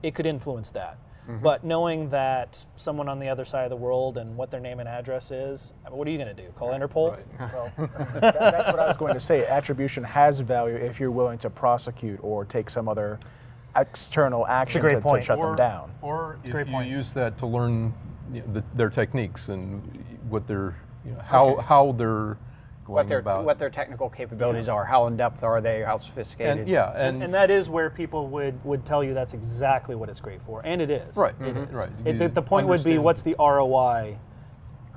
it could influence that. But knowing that someone on the other side of the world and what their name and address is, what are you going to do? Call Interpol? Right. Well, that's what I was going to say. Attribution has value if you're willing to prosecute or take some other external action to shut them down. Or if you use that to learn their techniques and what they're, how they're going about. What their technical capabilities are, how in depth are they, how sophisticated. And that is where people would tell you that's exactly what it's great for, and it is. Right. It is. Right. The point would be, what's the ROI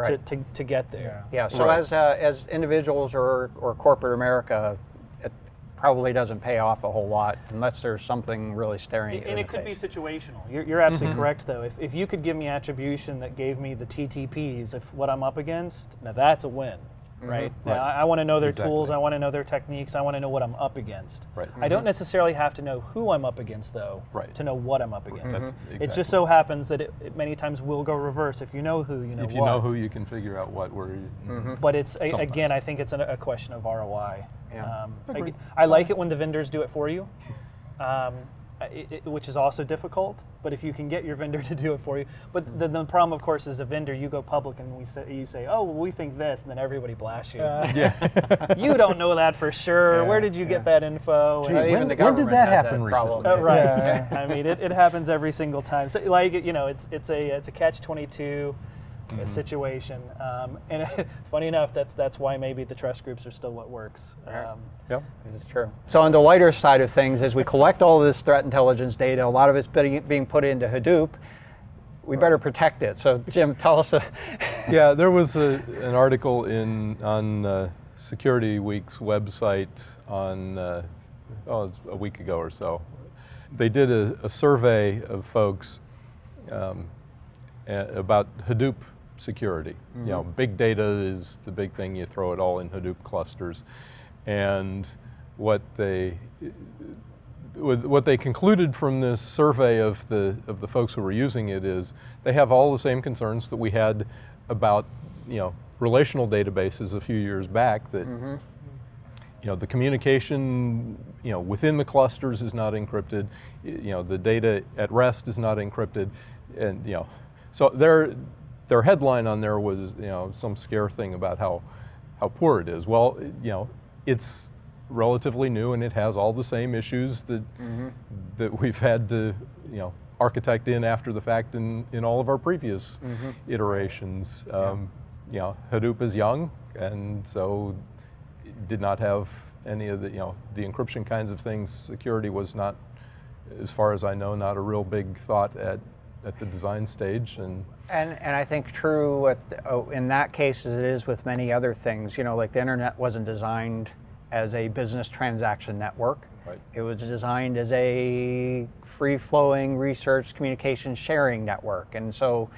to get there? Yeah. So as individuals or corporate America, it probably doesn't pay off a whole lot unless there's something really staring at you. And it could be situational. You're absolutely correct, though. If you could give me attribution that gave me the TTPs of what I'm up against, now that's a win. Right. Now, I want to know their tools. I want to know their techniques. I want to know what I'm up against. Right. I don't necessarily have to know who I'm up against, though, to know what I'm up against. Exactly. It just so happens that it many times will go reverse. If you know who, you know what. If you know who, you can figure out what. Where. But it's again, I think it's a question of ROI. Yeah. I like it when the vendors do it for you. Which is also difficult, but if you can get your vendor to do it for you. But the problem, of course, is a vendor, you go public and you say, oh, well, we think this, and then everybody blasts you. You don't know that for sure. Where did you get that info? Gee, when did that happen recently? Right. I mean, it happens every single time. So, like, it's a catch-22 situation, and funny enough, that's why maybe the trust groups are still what works. Yep, this is true. So on the lighter side of things, as we collect all of this threat intelligence data, a lot of it's being put into Hadoop. We better protect it. So Jim, tell us. Yeah, there was an article on Security Week's website on a week ago or so. They did a survey of folks about Hadoop security. Big data is the big thing. You throw it all in Hadoop clusters, and what they concluded from this survey of the folks who were using it is they have all the same concerns that we had about relational databases a few years back. That the communication within the clusters is not encrypted. The data at rest is not encrypted, and so their headline on there was, some scare thing about how poor it is. Well, it's relatively new and it has all the same issues that that we've had to, architect in after the fact in all of our previous iterations. Hadoop is young, and so it did not have any of the, the encryption kinds of things. Security was not, as far as I know, not a real big thought at the design stage. And I think true in that case as it is with many other things, like the internet wasn't designed as a business transaction network. Right. It was designed as a free-flowing research communication sharing network. And so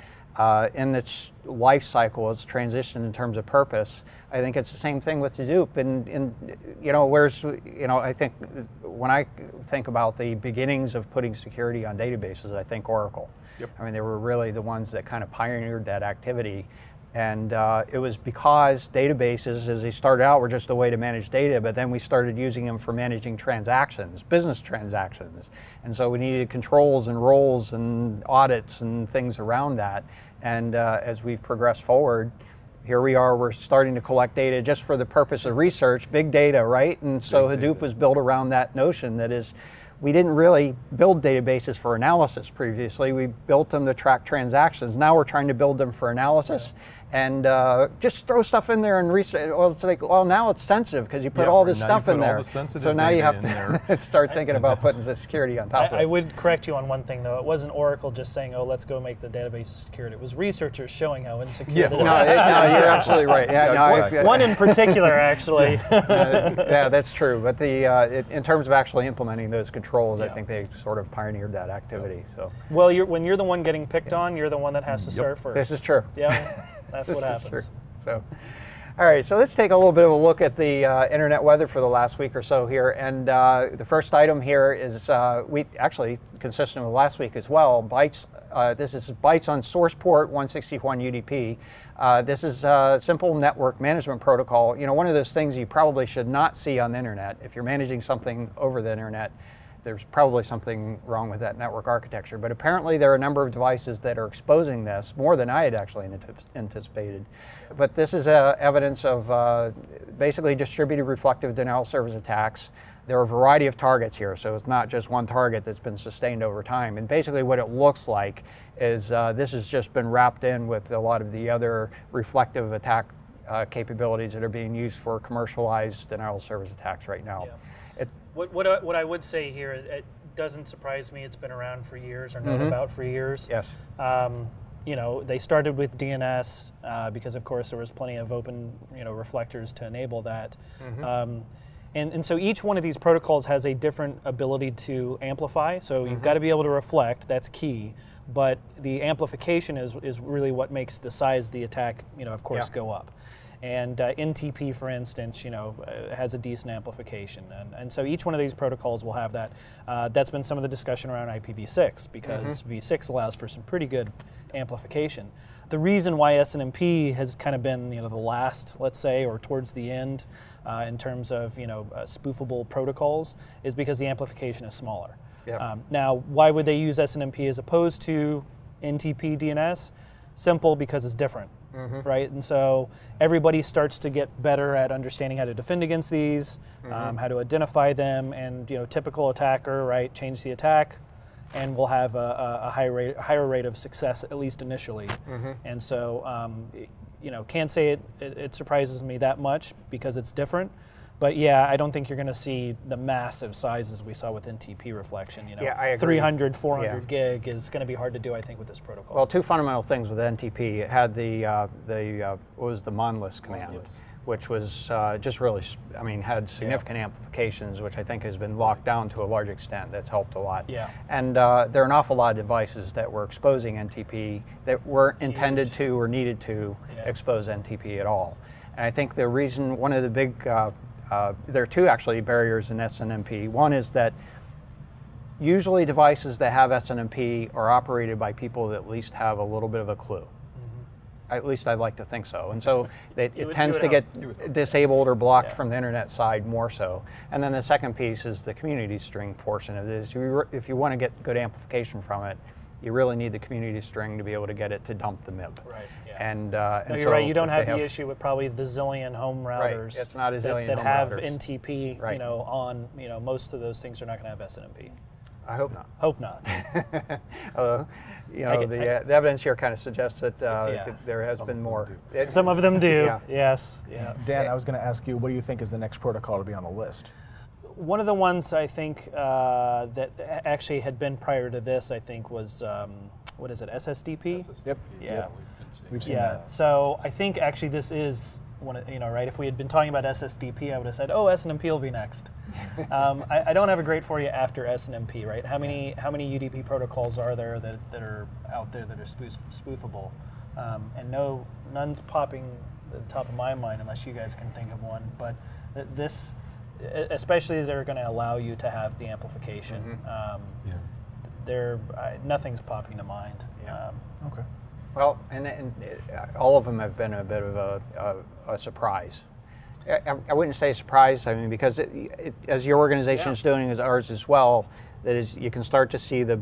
in its life cycle, its transition in terms of purpose, I think it's the same thing with Hadoop. And whereas, I think when I think about the beginnings of putting security on databases, I think Oracle. Yep. I mean, they were really the ones that kind of pioneered that activity. And it was because databases, as they started out, were just a way to manage data, but then we started using them for managing transactions, business transactions. And so we needed controls and roles and audits and things around that. And as we've progressed forward, here we are, we're starting to collect data just for the purpose of research, big data, right? And so Hadoop was built around that notion that is, we didn't really build databases for analysis previously. We built them to track transactions. Now we're trying to build them for analysis. And just throw stuff in there and research. Well, it's like, well, now it's sensitive because you put all this stuff in there. So now you have to start thinking about putting the security on top of it. I would correct you on one thing, though. It wasn't Oracle just saying, oh, let's go make the database secure. It was researchers showing how insecure the No, you're absolutely right. Yeah, one in particular, actually. Yeah, that's true. But in terms of actually implementing those controls, I think they sort of pioneered that activity. So. Well, when you're the one getting picked on, you're the one that has to start first. This is true. Yeah. That's what happens. So, All right, so let's take a little bit of a look at the internet weather for the last week or so here. And the first item here is, actually consistent with last week as well, bytes. This is bytes on source port 161 UDP. This is a simple network management protocol. You know, one of those things you probably should not see on the internet. If you're managing something over the internet, there's probably something wrong with that network architecture. But apparently there are a number of devices that are exposing this, more than I had actually anticipated. But this is evidence of basically distributed reflective denial of service attacks. There are a variety of targets here, so it's not just one target that's been sustained over time. And basically what it looks like is this has just been wrapped in with a lot of the other reflective attack capabilities that are being used for commercialized denial of service attacks right now. Yeah. What I would say here, it doesn't surprise me. It's been around for years, or known about for years. Yes. You know, they started with DNS because, of course, there was plenty of open, reflectors to enable that. And so each one of these protocols has a different ability to amplify. So you've got to be able to reflect. That's key. But the amplification is really what makes the size of the attack, of course, go up. And NTP, for instance, has a decent amplification. And so each one of these protocols will have that. That's been some of the discussion around IPv6, because v6 allows for some pretty good amplification. The reason why SNMP has kind of been the last, let's say, or towards the end in terms of spoofable protocols is because the amplification is smaller. Yep. Now, why would they use SNMP as opposed to NTP DNS? Simple, because it's different. Right, and so everybody starts to get better at understanding how to defend against these, how to identify them, and typical attacker, right, change the attack, and we'll have a higher rate of success, at least initially. And so can't say it surprises me that much because it's different. But yeah, I don't think you're going to see the massive sizes we saw with NTP reflection. Yeah, I agree. 300, 400 gig is going to be hard to do, I think, with this protocol. Well, two fundamental things with NTP. It had what was the monlist command, which was just really, had significant amplifications, which I think has been locked down to a large extent. That's helped a lot. Yeah. And there are an awful lot of devices that were exposing NTP that weren't intended to or needed to expose NTP at all. And I think the reason, one of the big there are two actually barriers in SNMP. One is that usually devices that have SNMP are operated by people that at least have a little bit of a clue. At least I'd like to think so. And so it tends to get disabled or blocked from the internet side more so. And then the second piece is the community string portion of this. If you want to get good amplification from it, you really need the community string to be able to get it to dump the MIB. Right. Yeah. And no, you're right. You don't have the issue with probably the zillion home routers. Right. It's not a zillion that home have routers. NTP. Right. On most of those things are not going to have SNMP. I hope not. Hope not. Although, the evidence here kind of suggests that there has been more. Some of them do. Yes. Yeah. Dan, I was going to ask you, what do you think is the next protocol to be on the list? One of the ones I think that actually had been prior to this, I think, was what is it? SSDP. Yep. Yeah. We've seen that. So I think actually this is one of, right? If we had been talking about SSDP, I would have said, oh, SNMP will be next. I don't have a grade for you after SNMP, right? How many UDP protocols are there that are out there that are spoofable? And none's popping at the top of my mind unless you guys can think of one. But this, especially, they're going to allow you to have the amplification. Nothing's popping to mind. Okay. Well, and all of them have been a bit of a surprise. I wouldn't say surprise, because as your organization is doing, as ours as well, that is, you can start to see the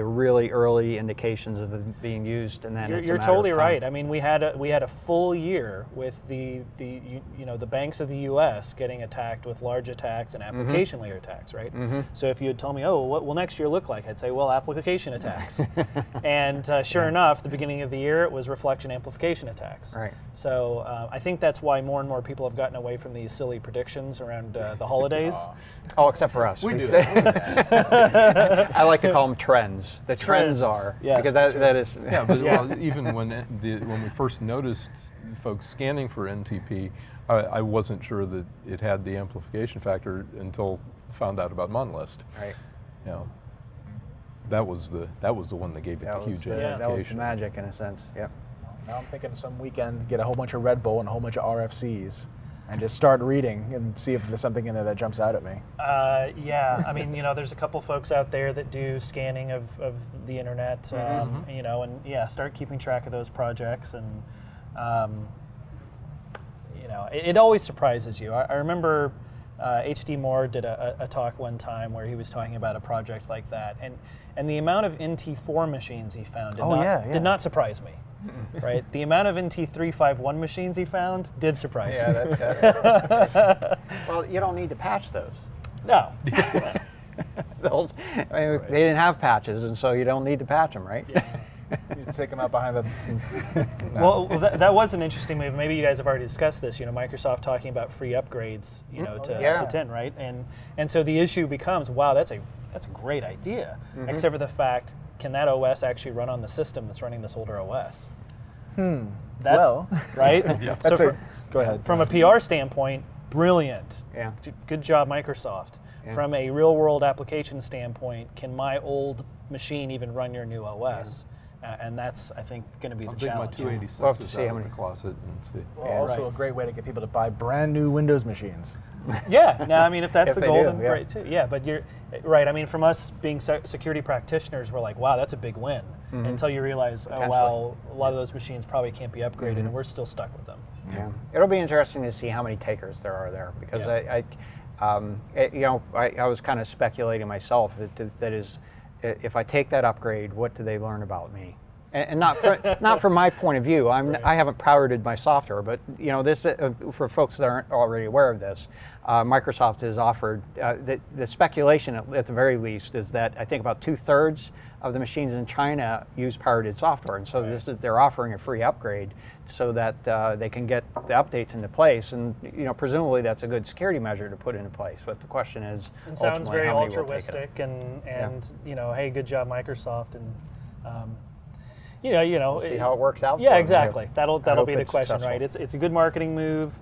really early indications of it being used, and then you're totally right. I mean, we had a full year with the banks of the U.S. getting attacked with large attacks and application layer attacks, right? So if you had told me, oh, what will next year look like? I'd say, well, application attacks. And sure enough, the beginning of the year it was reflection amplification attacks. Right. So I think that's why more and more people have gotten away from these silly predictions around the holidays. Oh, except for us. We do that. I like to call them trends. The trends are, because that is. Yeah, but well, even when we first noticed folks scanning for NTP, I wasn't sure that it had the amplification factor until I found out about monlist. Right. That was the one that gave it the huge amplification. That was the magic in a sense. Yep. Now I'm thinking some weekend, get a whole bunch of Red Bull and a whole bunch of RFCs, and just start reading and see if there's something in there that jumps out at me. Yeah, I mean, there's a couple folks out there that do scanning of the internet, and yeah, start keeping track of those projects, and it always surprises you. I remember H.D. Moore did a talk one time where he was talking about a project like that, and the amount of NT4 machines he found did not surprise me. Right, the amount of NT351 machines he found did surprise me. That's well, you don't need to patch those. No. They didn't have patches, and so you don't need to patch them, right? Yeah. You take them out behind the... Well, that was an interesting move. Maybe you guys have already discussed this. Microsoft talking about free upgrades, to 10, right? And so the issue becomes, wow, that's a great idea. Except for the fact, can that OS actually run on the system that's running this older OS? Well, right. Go ahead. From a PR standpoint, brilliant. Yeah. Good job, Microsoft. Yeah. From a real-world application standpoint, can my old machine even run your new OS? And that's, I think, going to be the challenge. My 286 we'll have to is see out how of many the closet and see. Well, also a great way to get people to buy brand new Windows machines. Yeah, no, I mean, if that's If the they goal, do, then yeah. great too. Yeah, but you're right. I mean, from us being security practitioners, we're like, wow, that's a big win. Until you realize, oh, wow, a lot of those machines probably can't be upgraded, and we're still stuck with them. Yeah, it'll be interesting to see how many takers there are there, because I was kind of speculating myself that is, if I take that upgrade, what do they learn about me? And not from my point of view. I haven't pirated my software, but this for folks that aren't already aware of this, Microsoft has offered the speculation at the very least is that I think about 2/3 of the machines in China use pirated software, and so they're offering a free upgrade so that they can get the updates into place, and presumably that's a good security measure to put into place. But the question is, it sounds very how many will take altruistic, it? and hey, good job, Microsoft, and. We'll see how it works out. Yeah, exactly. That'll be the it's question, successful. right? It's a good marketing move,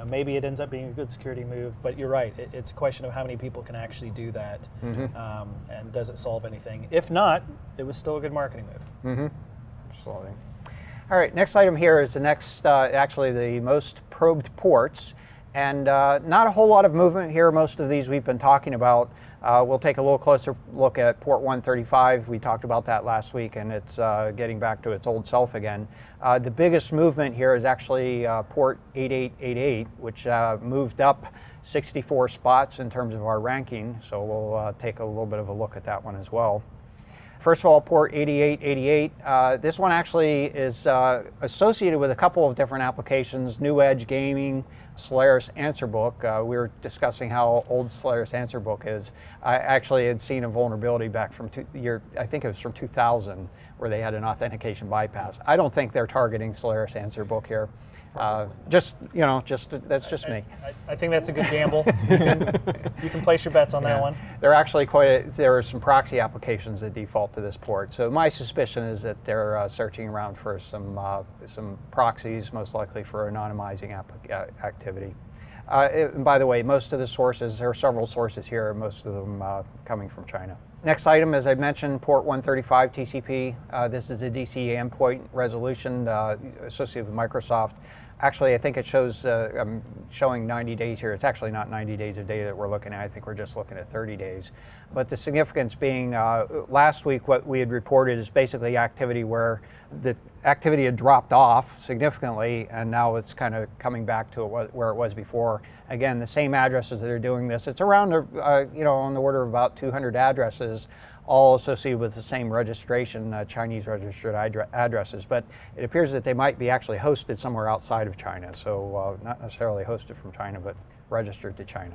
maybe it ends up being a good security move. But you're right. It's a question of how many people can actually do that, and does it solve anything? If not, it was still a good marketing move. Absolutely. All right. Next item here is the next, actually the most probed ports, and not a whole lot of movement here. Most of these we've been talking about. We'll take a little closer look at port 135. We talked about that last week, and it's getting back to its old self again. The biggest movement here is actually port 8888, which moved up 64 spots in terms of our ranking. So we'll take a little bit of a look at that one as well. First of all, port 8888. This one actually is associated with a couple of different applications, New Edge Gaming, Solaris Answer Book. We were discussing how old Solaris Answer Book is. I actually had seen a vulnerability back from I think it was from 2000, where they had an authentication bypass. I don't think they're targeting Solaris Answer Book here. That's just me. I think that's a good gamble. You can place your bets on that one. There are actually there are some proxy applications that default to this port. So my suspicion is that they're searching around for some proxies, most likely for anonymizing activity. And by the way, most of the sources, there are several sources here, most of them coming from China. Next item, as I mentioned, port 135 TCP. This is a DCE endpoint resolution associated with Microsoft. Actually, I think it shows, I'm showing 90 days here. It's actually not 90 days of data that we're looking at. I think we're just looking at 30 days. But the significance being, last week what we had reported is basically activity where the activity had dropped off significantly, and now it's kind of coming back to where it was before. Again, the same addresses that are doing this. It's around, on the order of about 200 addresses, all associated with the same registration, Chinese registered addresses. But it appears that they might be actually hosted somewhere outside of China. So not necessarily hosted from China, but registered to China.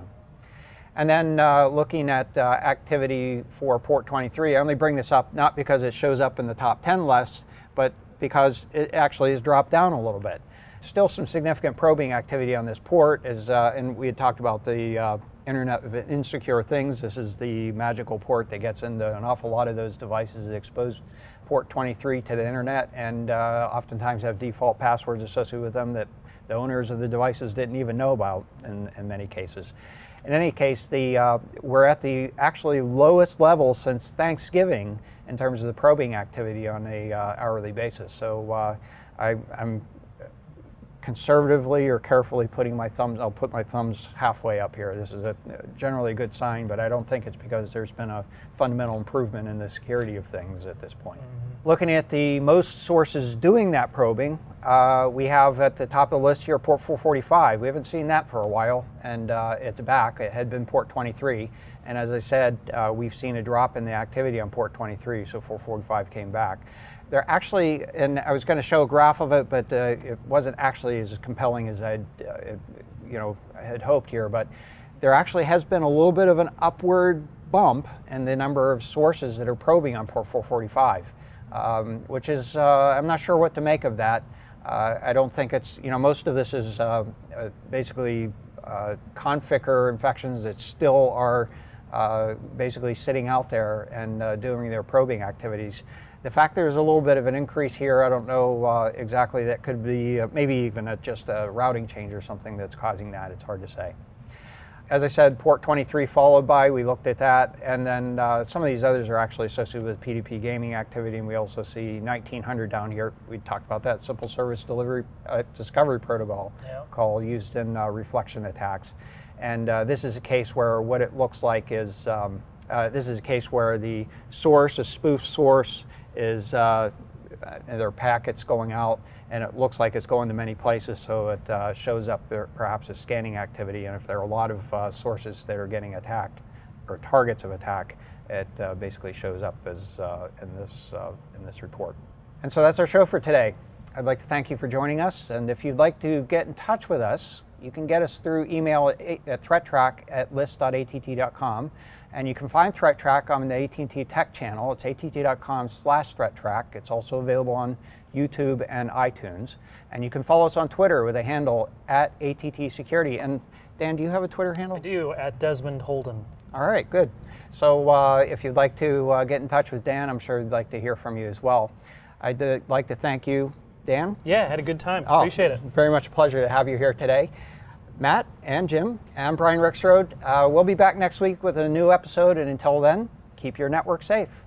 And then looking at activity for port 23, I only bring this up not because it shows up in the top 10 lists, but because it actually has dropped down a little bit. Still some significant probing activity on this port, and we had talked about the Internet of Insecure Things. This is the magical port that gets into an awful lot of those devices that expose port 23 to the internet, and oftentimes have default passwords associated with them that the owners of the devices didn't even know about in many cases. In any case, we're at the actually lowest level since Thanksgiving in terms of the probing activity on a hourly basis. So I'm conservatively or carefully putting my thumbs, I'll put my thumbs halfway up here. This is generally a good sign, but I don't think it's because there's been a fundamental improvement in the security of things at this point. Looking at the most sources doing that probing, we have at the top of the list here port 445. We haven't seen that for a while, and it's back. It had been port 23, and as I said, we've seen a drop in the activity on port 23, so 445 came back. They're actually, and I was going to show a graph of it, but it wasn't actually as compelling as I had hoped here. But there actually has been a little bit of an upward bump in the number of sources that are probing on port 445, which is I'm not sure what to make of that. I don't think it's, most of this is basically conficker infections that still are basically sitting out there and doing their probing activities. The fact there's a little bit of an increase here, I don't know exactly. That could be maybe even just a routing change or something that's causing that. It's hard to say. As I said, port 23 followed by, we looked at that, and then some of these others are actually associated with PDP gaming activity, and we also see 1900 down here. We talked about that simple service delivery discovery protocol call used in reflection attacks. And this is a case where what it looks like is, this is a case where the source, a spoof source, is there are packets going out, and it looks like it's going to many places, so it shows up perhaps as scanning activity. And if there are a lot of sources that are getting attacked or targets of attack, it basically shows up as in this report. And so that's our show for today. I'd like to thank you for joining us, and if you'd like to get in touch with us, you can get us through email at threattrack@list.att.com, and you can find ThreatTraq on the AT&T Tech channel. It's att.com/ThreatTraq. It's also available on YouTube and iTunes. And you can follow us on Twitter with a handle @ATT Security. And Dan, do you have a Twitter handle? I do, @Desmond Holden. All right, good. So if you'd like to get in touch with Dan, I'm sure he'd like to hear from you as well. I'd like to thank you, Dan. Yeah, had a good time. Appreciate it. Very much a pleasure to have you here today. Matt and Jim and Brian Rexroad. We'll be back next week with a new episode, and until then, keep your network safe.